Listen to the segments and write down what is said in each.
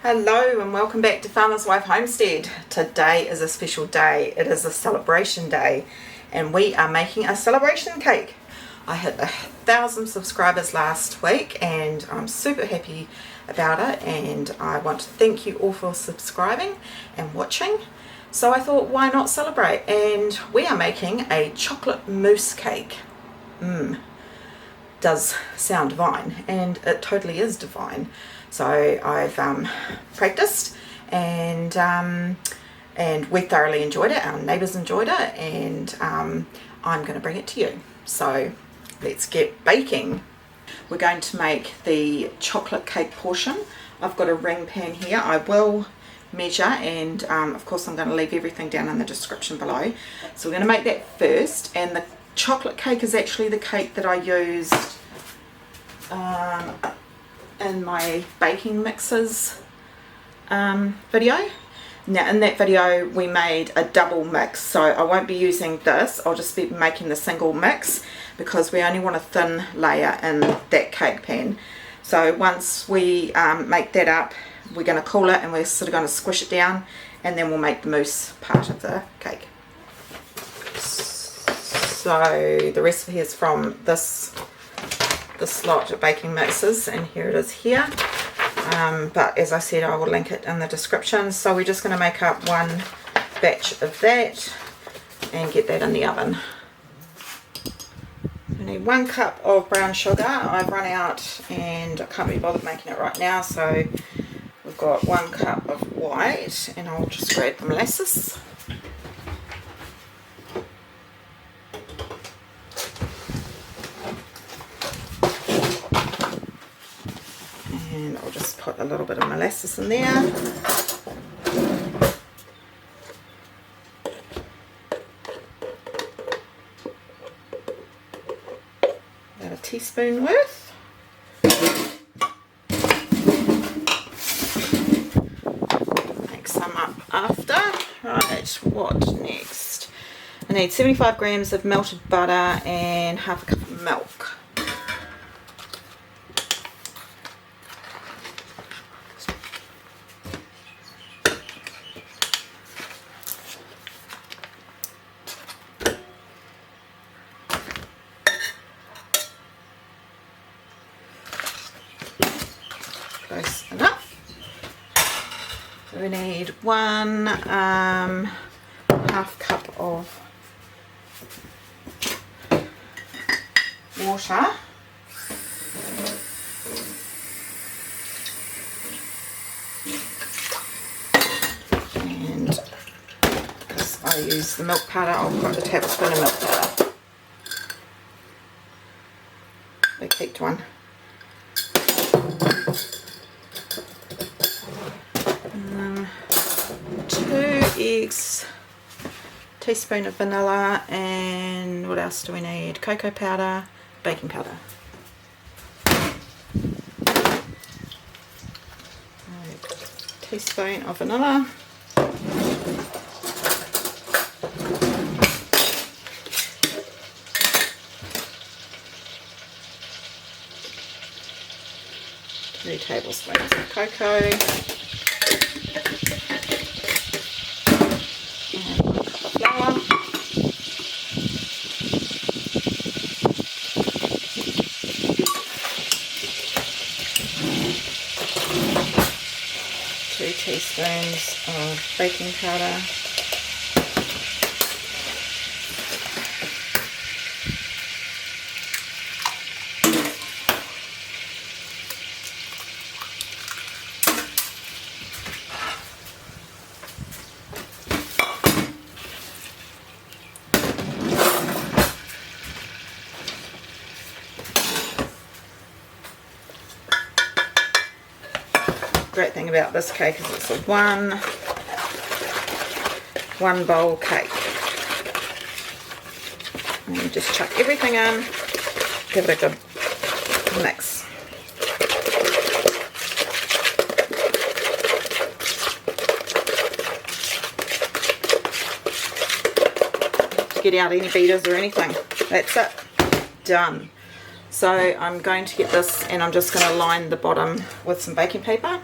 Hello and welcome back to Farmer's Wife Homestead. Today is a special day. It is a celebration day and we are making a celebration cake. I hit 1,000 subscribers last week and I'm super happy about it, and I want to thank you all for subscribing and watching. So I thought, why not celebrate? And we are making a chocolate mousse cake. Does sound divine, and it totally is divine. So I've practiced and we thoroughly enjoyed it. Our neighbours enjoyed it, and I'm going to bring it to you. So let's get baking. We're going to make the chocolate cake portion. I've got a ring pan here. I will measure, and of course I'm going to leave everything down in the description below. So we're going to make that first, and the chocolate cake is actually the cake that I used in my baking mixes video. Now in that video we made a double mix, so I won't be using this. I'll just be making the single mix because we only want a thin layer in that cake pan. So once we make that up, we're going to cool it and we're sort of going to squish it down, and then we'll make the mousse part of the cake. So the recipe is from this lot of baking mixes, and here it is here. But as I said, I will link it in the description. So we're just going to make up one batch of that and get that in the oven. We need 1 cup of brown sugar. I've run out and I can't be bothered making it right now, so we've got 1 cup of white, and I'll just grab the molasses. And I'll just put a little bit of molasses in there. About a teaspoon worth. Make some up after. Right, what next? I need 75 grams of melted butter and half a cup of milk. Close enough. So we need 1 half cup of water. And because I use the milk powder, I'll put a tablespoon of milk powder. Big heaped one. 2 eggs, teaspoon of vanilla, and what else do we need? Cocoa powder, baking powder. Teaspoon of vanilla. Two tablespoons of cocoa. Flour. 2 teaspoons of baking powder. Great thing about this cake is it's a one bowl cake, and you just chuck everything in, give it a good mix. Get out any beaters or anything. That's it, done. So I'm going to get this, and I'm just going to line the bottom with some baking paper.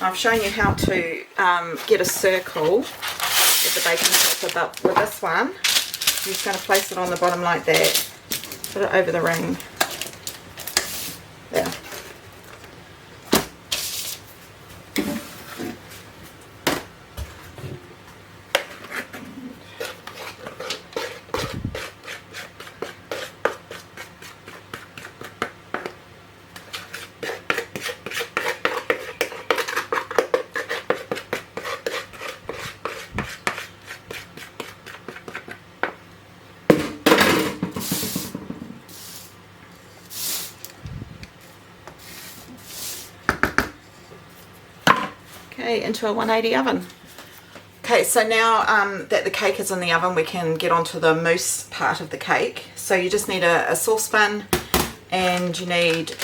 I've shown you how to get a circle with the baking paper, but with this one, you're just going to place it on the bottom like that, put it over the ring, there. Okay, into a 180 oven. Okay, so now that the cake is in the oven, we can get onto the mousse part of the cake. So you just need a saucepan, and you need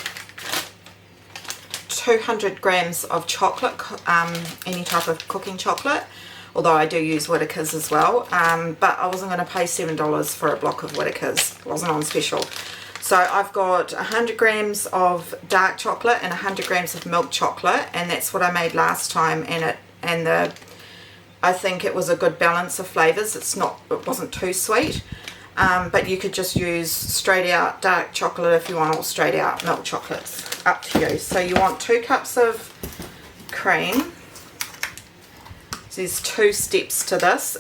200 grams of chocolate, any type of cooking chocolate, although I do use Whittaker's as well, but I wasn't going to pay $7 for a block of Whittaker's. It wasn't on special. So I've got 100 grams of dark chocolate and 100 grams of milk chocolate, and that's what I made last time, I think it was a good balance of flavours. It wasn't too sweet, but you could just use straight out dark chocolate if you want, or straight out milk chocolates, up to you. So you want 2 cups of cream. So there's 2 steps to this.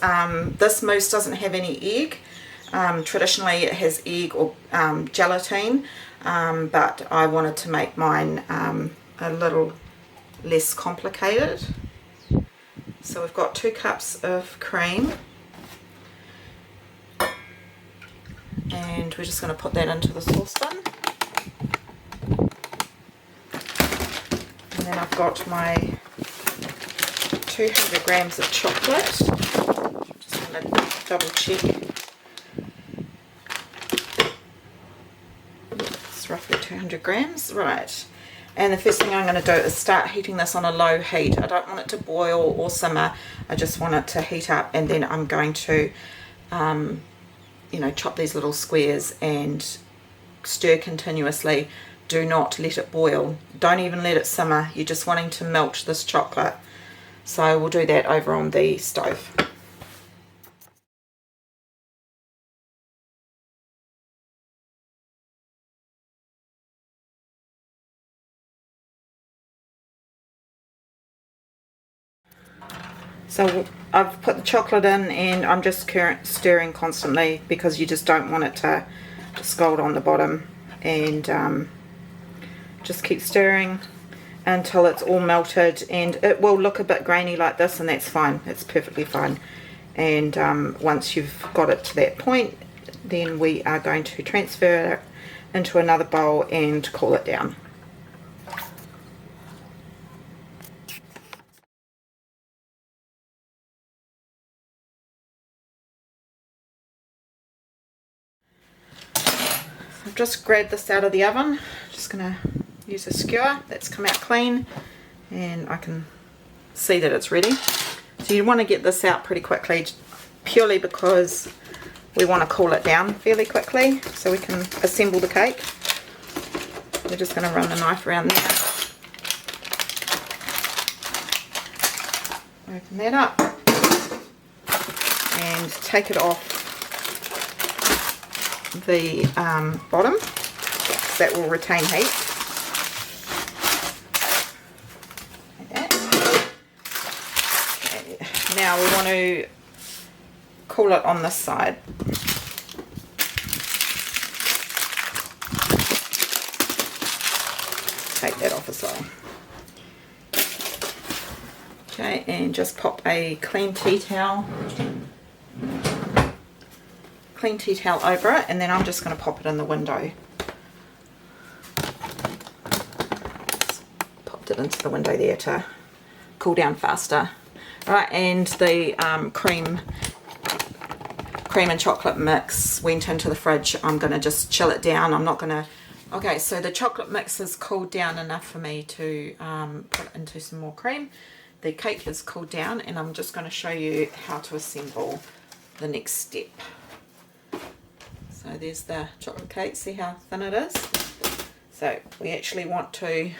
This mousse doesn't have any egg. Traditionally it has egg or gelatine, but I wanted to make mine a little less complicated. So we've got 2 cups of cream, and we're just going to put that into the saucepan. And then I've got my 200 grams of chocolate. Just going to double check. It's roughly 200 grams, right. And the first thing I'm going to do is start heating this on a low heat. I don't want it to boil or simmer. I just want it to heat up, and then I'm going to, chop these little squares and stir continuously. Do not let it boil. Don't even let it simmer. You're just wanting to melt this chocolate. So we'll do that over on the stove. So I've put the chocolate in, and I'm just stirring constantly, because you just don't want it to scald on the bottom, and just keep stirring until it's all melted, and it will look a bit grainy like this, and that's fine. It's perfectly fine. And once you've got it to that point, then we are going to transfer it into another bowl and cool it down. I've just grabbed this out of the oven. Just going to use a skewer. That's come out clean, and I can see that it's ready. So you want to get this out pretty quickly, purely because we want to cool it down fairly quickly so we can assemble the cake. We're just going to run the knife around there. Open that up and take it off the bottom, that will retain heat. Like that. Okay. Now we want to cool it on this side. Take that off as well. Okay, and just pop a clean tea towel over it, and then I'm just going to pop it in the window. Just popped it into the window there to cool down faster. Alright, and the cream and chocolate mix went into the fridge. I'm going to just chill it down. I'm not going to... Okay, so the chocolate mix has cooled down enough for me to put into some more cream. The cake has cooled down, and I'm just going to show you how to assemble the next step. So there's the chocolate cake. See how thin it is? So we actually want to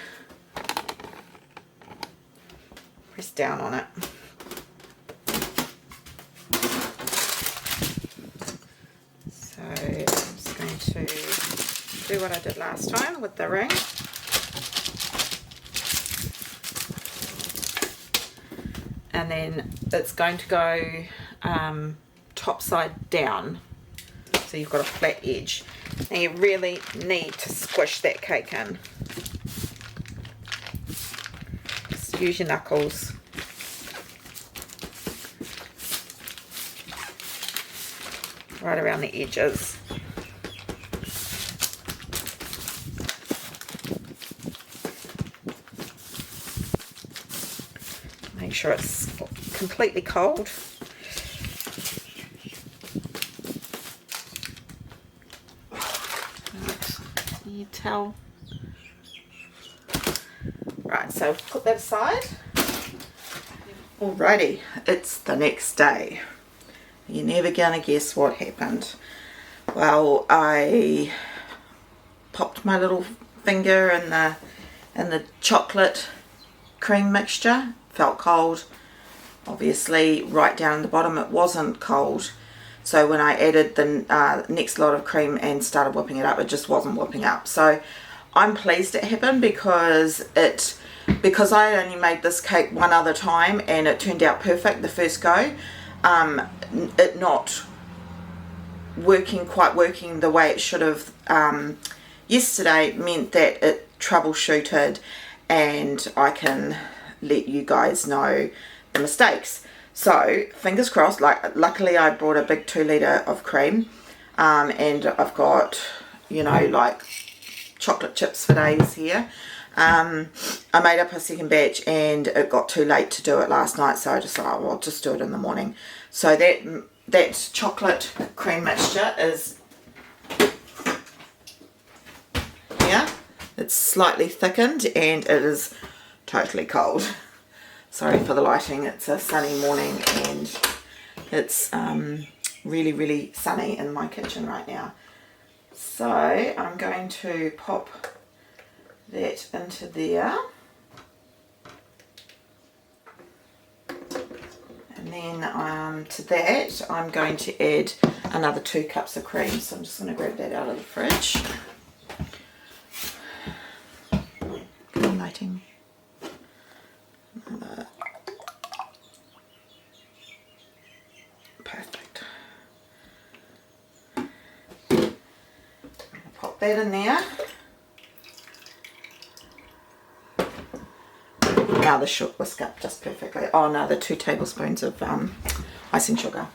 press down on it. So I'm just going to do what I did last time with the ring. And then it's going to go top side down, so you've got a flat edge. Now you really need to squish that cake in. Just use your knuckles. Right around the edges. Make sure it's completely cold. Right, can you tell? Right, so put that aside. Alrighty, it's the next day. You're never gonna guess what happened. Well, I popped my little finger in the chocolate cream mixture. Felt cold. Obviously, right down the bottom it wasn't cold. So when I added the next lot of cream and started whipping it up, it just wasn't whipping up. So I'm pleased it happened because I only made this cake one other time and it turned out perfect the first go. It not quite working the way it should have yesterday meant that it troubleshooted, and I can let you guys know the mistakes. So fingers crossed. Luckily I brought a big 2 litre of cream, and I've got, you know, like chocolate chips for days here. I made up a second batch and it got too late to do it last night, so I just thought, well, I'll just do it in the morning. So that chocolate cream mixture is here. It's slightly thickened and it is totally cold. Sorry for the lighting, it's a sunny morning and it's really, really sunny in my kitchen right now. So I'm going to pop that into there, and then to that I'm going to add another 2 cups of cream. So I'm just going to grab that out of the fridge. Good lighting. Perfect. Pop that in there. Now this should whisk up just perfectly. Oh no, the 2 tablespoons of icing sugar.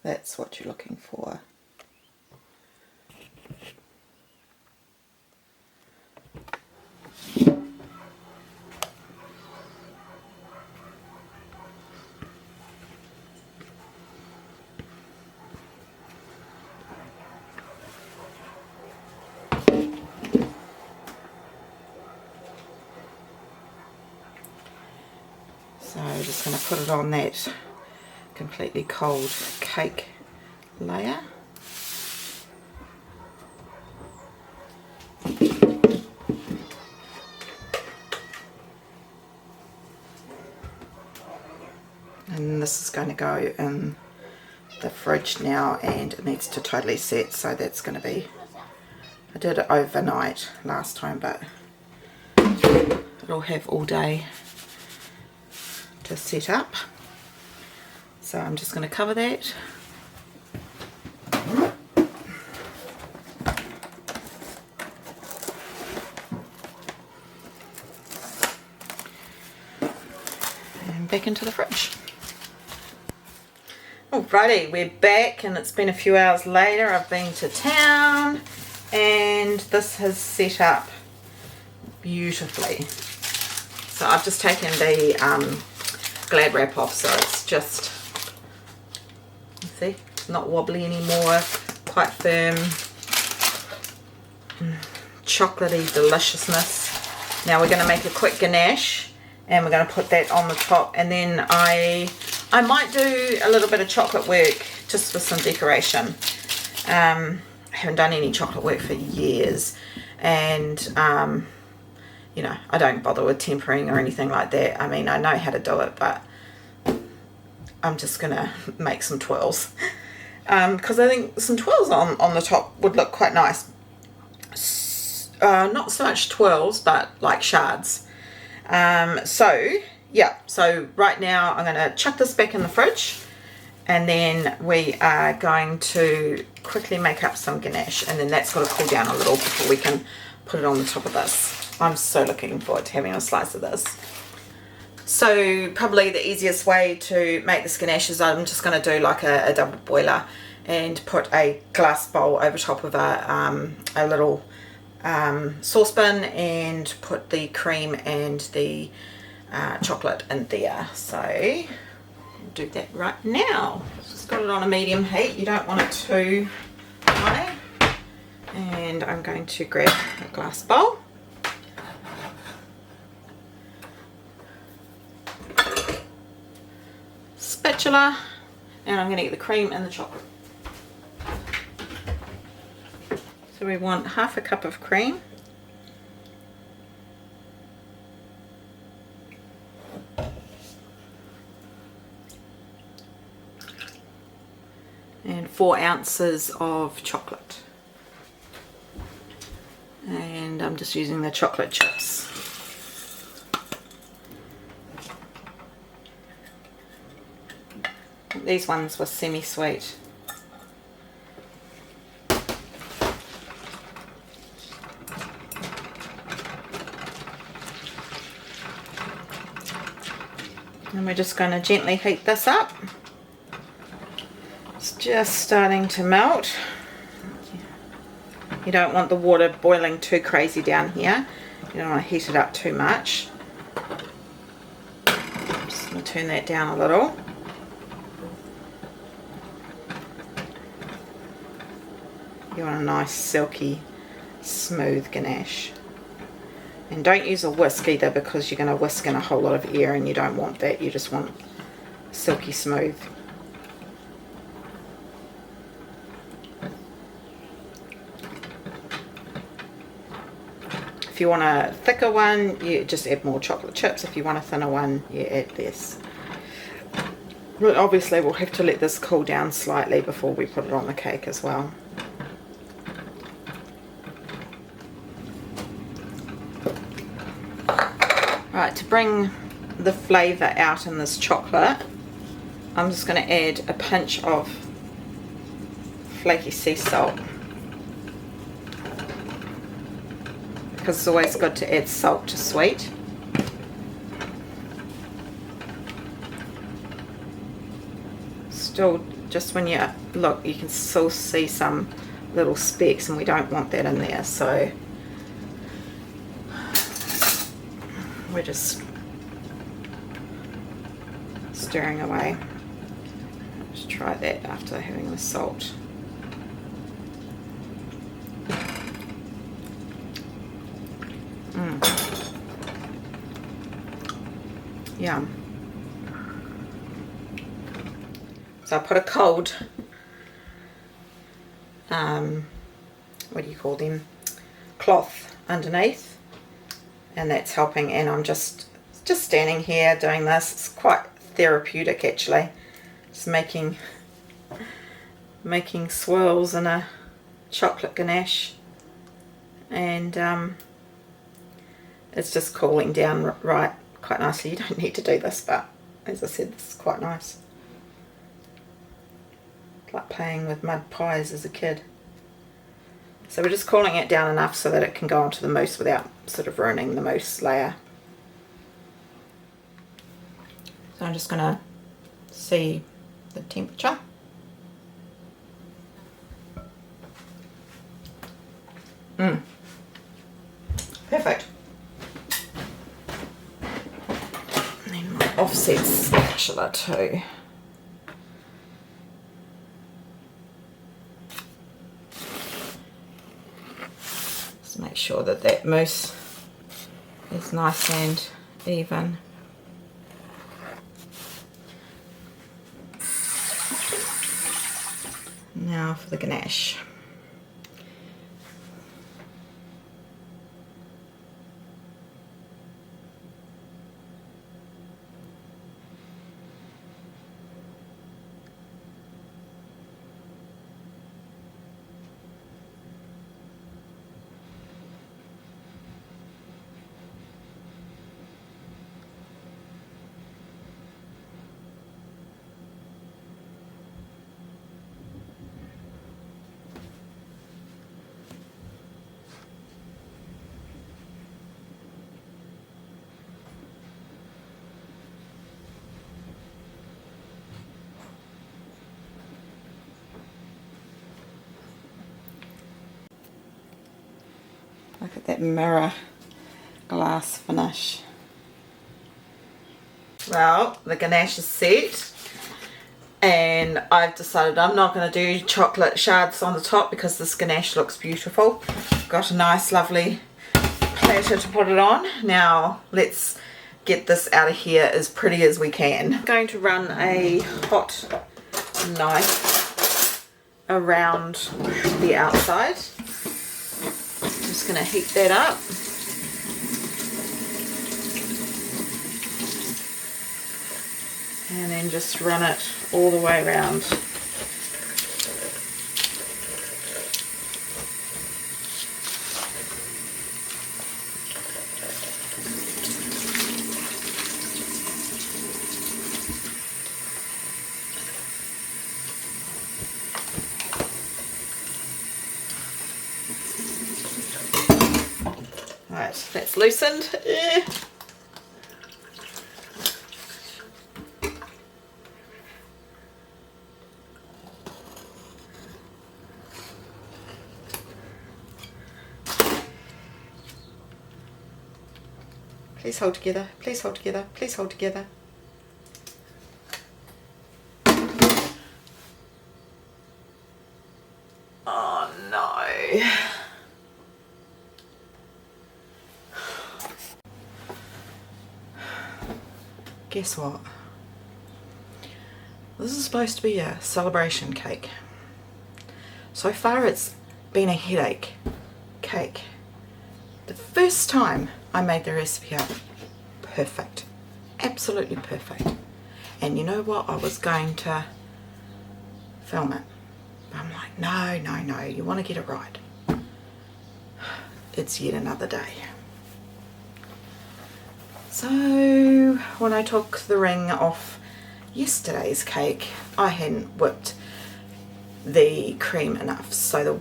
That's what you're looking for. So I'm just going to put it on that completely cold cake layer. And this is going to go in the fridge now, and it needs to totally set, so that's going to be, I did it overnight last time, but it'll have all day to set up. So I'm just going to cover that. And back into the fridge. Alrighty, we're back and it's been a few hours later. I've been to town and this has set up beautifully. So I've just taken the Glad wrap off, so it's just, you see, not wobbly anymore, quite firm, chocolatey deliciousness. Now we're going to make a quick ganache, and we're going to put that on the top, and then I might do a little bit of chocolate work just for some decoration. I haven't done any chocolate work for years, and you know, I don't bother with tempering or anything like that. I mean, I know how to do it, but I'm just gonna make some twirls because I think some twirls on the top would look quite nice. Not so much twirls, but like shards. So yeah, so right now I'm gonna chuck this back in the fridge, and then we are going to quickly make up some ganache, and then that's got to cool down a little before we can put it on the top of this. I'm so looking forward to having a slice of this. So probably the easiest way to make this ganache is I'm just going to do like a double boiler and put a glass bowl over top of a little saucepan and put the cream and the chocolate in there. So do that right now. Just got it on a medium heat. You don't want it too high. And I'm going to grab a glass bowl. Spatula, and I'm going to get the cream and the chocolate. So we want half a cup of cream, and 4 ounces of chocolate, and I'm just using the chocolate chips. These ones were semi-sweet. And we're just going to gently heat this up. It's just starting to melt. You don't want the water boiling too crazy down here. You don't want to heat it up too much. Just going to turn that down a little. You want a nice silky smooth ganache, and don't use a whisk either, because you're going to whisk in a whole lot of air and you don't want that. You just want silky smooth. If you want a thicker one, you just add more chocolate chips. If you want a thinner one, you add less. But obviously we'll have to let this cool down slightly before we put it on the cake as well. Right, to bring the flavour out in this chocolate, I'm just going to add a pinch of flaky sea salt, because it's always good to add salt to sweet. Still, just when you look, you can still see some little specks, and we don't want that in there, so we're just stirring away. Just try that after having the salt. Yum. So I put a cold, what do you call them, cloth underneath, and that's helping. And I'm just standing here doing this. It's quite therapeutic actually, just making swirls in a chocolate ganache, and it's just cooling down right quite nicely. You don't need to do this, but as I said, this is quite nice. It's like playing with mud pies as a kid. So we're just cooling it down enough so that it can go onto the mousse without sort of ruining the mousse layer. So I'm just going to see the temperature. Perfect. And then my offset spatula too. Just make sure that that mousse is nice and even. Now for the ganache. Look at that mirror glass finish. Well, the ganache is set, and I've decided I'm not going to do chocolate shards on the top because this ganache looks beautiful. Got a nice lovely platter to put it on. Now let's get this out of here as pretty as we can. I'm going to run a hot knife around the outside. Just going to heat that up. And then just run it all the way around. Right, that's loosened. Please hold together, please hold together, please hold together. Oh no. Guess what? This is supposed to be a celebration cake. So far it's been a headache cake. The first time I made the recipe up, perfect, absolutely perfect. And you know what, I was going to film it, but I'm like, no, you want to get it right. It's yet another day. So when I took the ring off yesterday's cake, I hadn't whipped the cream enough. So the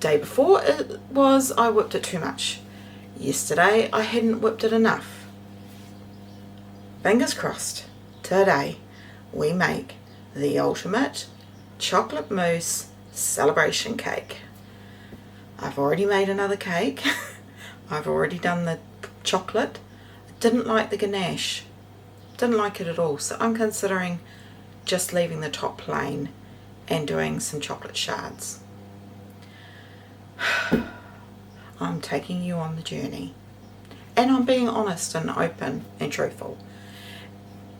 day before I whipped it too much. Yesterday I hadn't whipped it enough. Fingers crossed, today we make the ultimate chocolate mousse celebration cake. I've already made another cake. I've already done the chocolate. I didn't like the ganache. Didn't like it at all. So I'm considering just leaving the top plain and doing some chocolate shards. I'm taking you on the journey, and I'm being honest and open and truthful,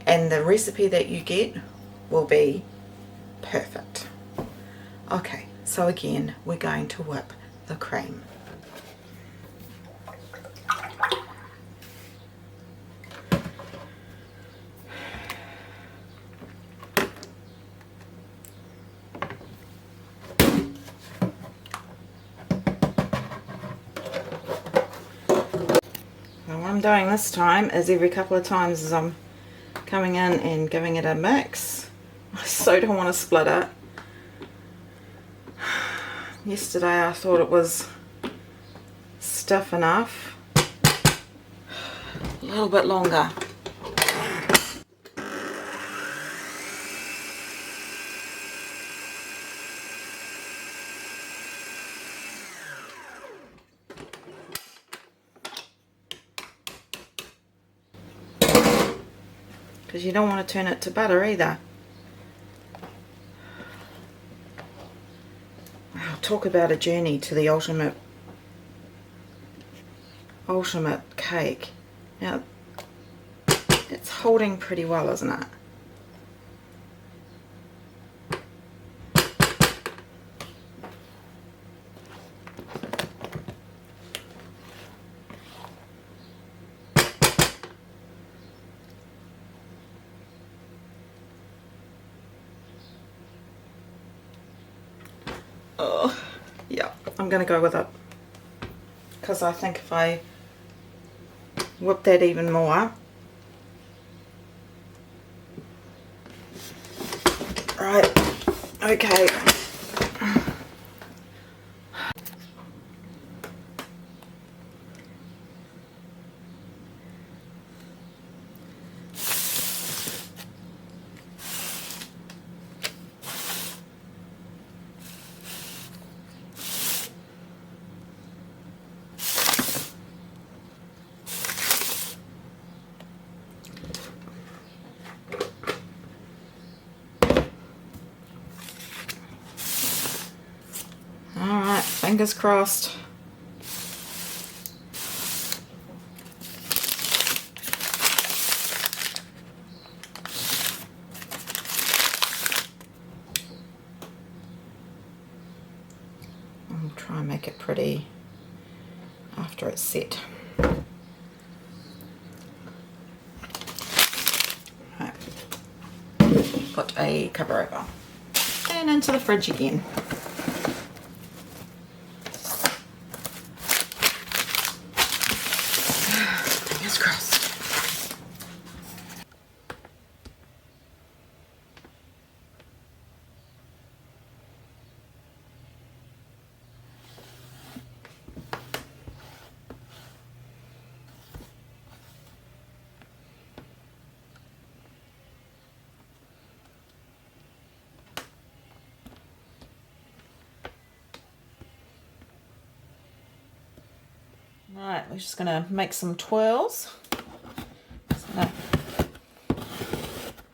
and the recipe that you get will be perfect. Okay, so again we're going to whip the cream. What I'm doing this time is every couple of times as I'm coming in and giving it a mix. I so don't want to split it. Yesterday I thought it was stiff enough. A little bit longer. because you don't want to turn it to butter either. Wow, talk about a journey to the ultimate cake. Now, it's holding pretty well, isn't it? Oh, yeah, I'm going to go with it, because I think if I whip that even more. Right, okay. Alright, fingers crossed. I'll try and make it pretty after it's set. Right. Put a cover over and into the fridge again. Fingers crossed. Right, we're just going to make some twirls. No,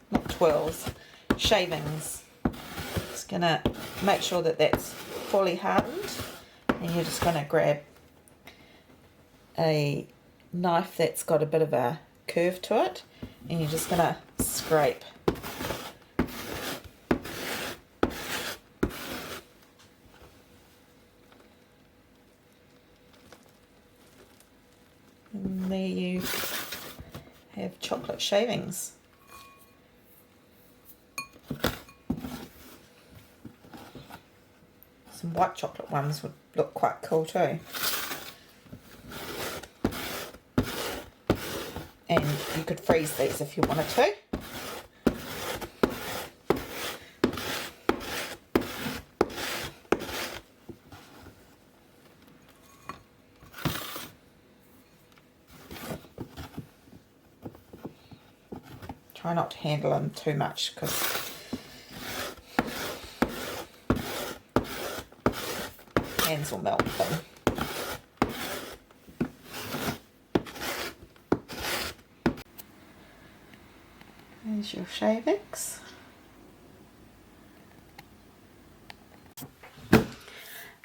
not twirls, shavings. Just going to make sure that that's fully hardened, and you're just going to grab a knife that's got a bit of a curve to it, and you're just going to scrape. And there you have chocolate shavings. Some white chocolate ones would look quite cool too. And you could freeze these if you wanted to. Try not to handle them too much, because hands will melt them. There's your shavings.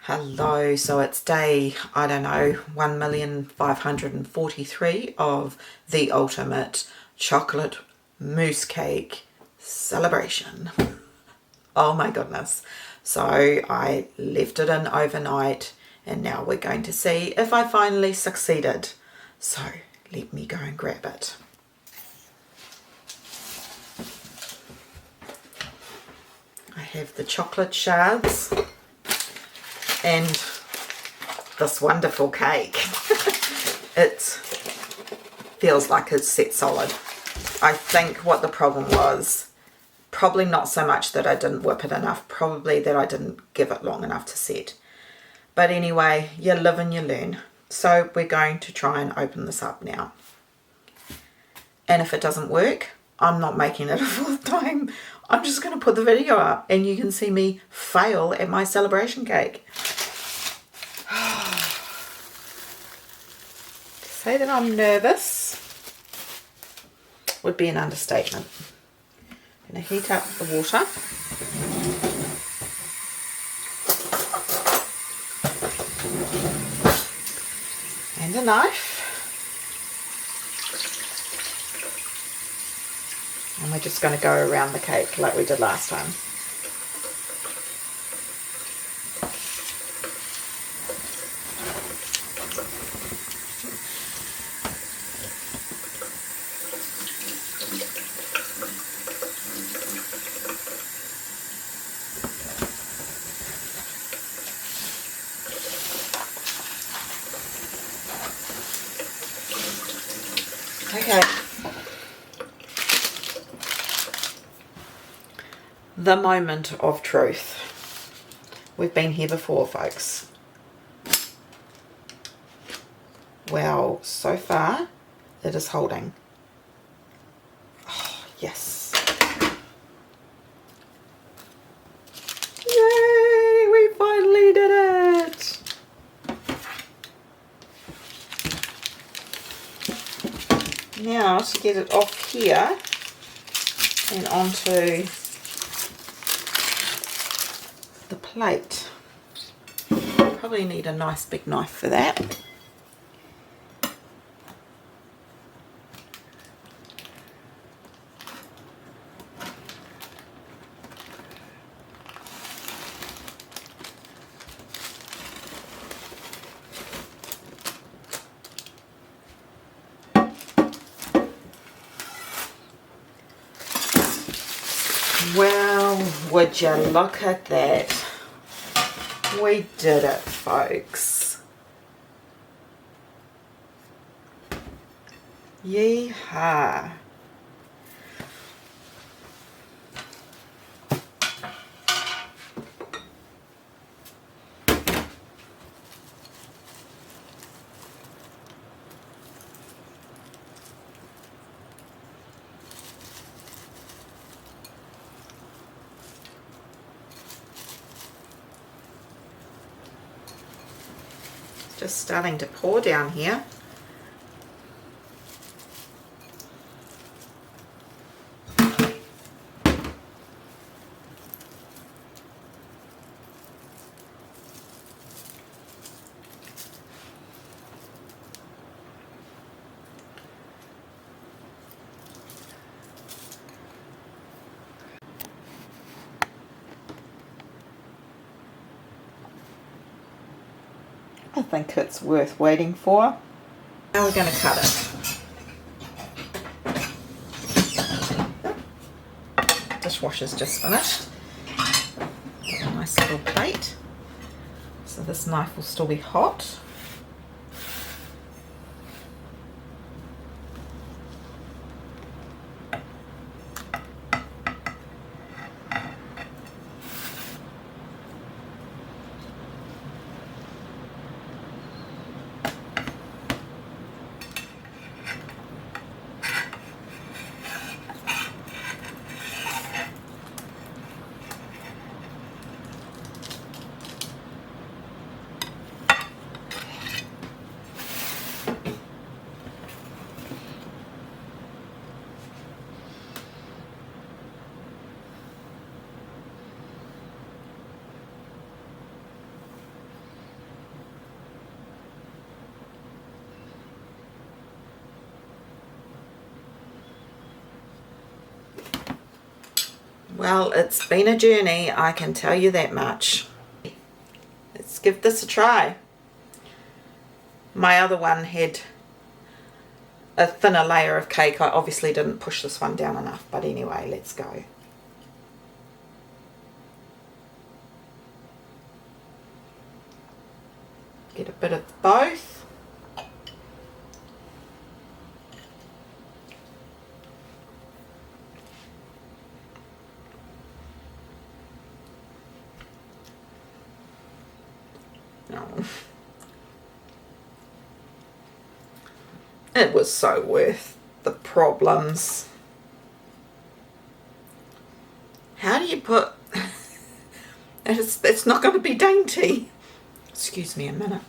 Hello, so it's day, I don't know, 1,543 of the ultimate chocolate mousse cake celebration. Oh my goodness. So I left it in overnight, and now we're going to see if I finally succeeded. So let me go and grab it. I have the chocolate shards and this wonderful cake. It feels like it's set solid. I think what the problem was, probably not so much that I didn't whip it enough, probably that I didn't give it long enough to set. But anyway, you live and you learn. So we're going to try and open this up now. And if it doesn't work, I'm not making it a fourth time. I'm just going to put the video up and you can see me fail at my celebration cake. To say that I'm nervous, would be an understatement. I'm going to heat up the water. And a knife. And we're just going to go around the cake like we did last time. Okay. The moment of truth. We've been here before, folks. Well, so far, it is holding. Oh, yes. Yay! We finally did it! Now, to get it off here and onto the plate. Probably need a nice big knife for that. Well, would you look at that? We did it, folks. Yee-haw. Just starting to pour down here. I think it's worth waiting for. Now we're going to cut it. Dishwasher's just finished. Got a nice little plate. So this knife will still be hot. Well, it's been a journey, I can tell you that much. Let's give this a try. My other one had a thinner layer of cake. I obviously didn't push this one down enough, but anyway, let's go. Get a bit of both. No. It was so worth the problems. How do you put... it's not going to be dainty. Excuse me a minute.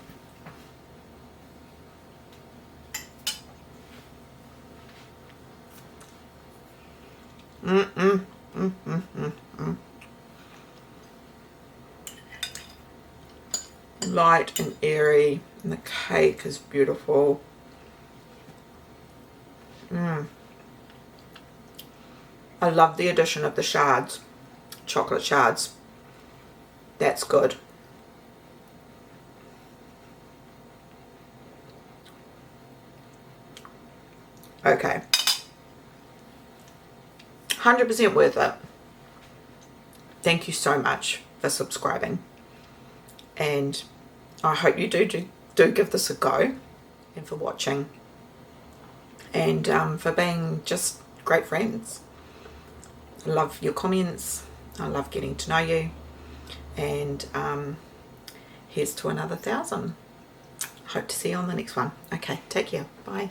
Light and airy, and the cake is beautiful. I love the addition of the shards, chocolate shards. That's good. Okay. 100% worth it. Thank you so much for subscribing. And I hope you do give this a go, and for watching, and for being just great friends. I love your comments. I love getting to know you. And here's to another 1,000. Hope to see you on the next one. Okay, take care. Bye.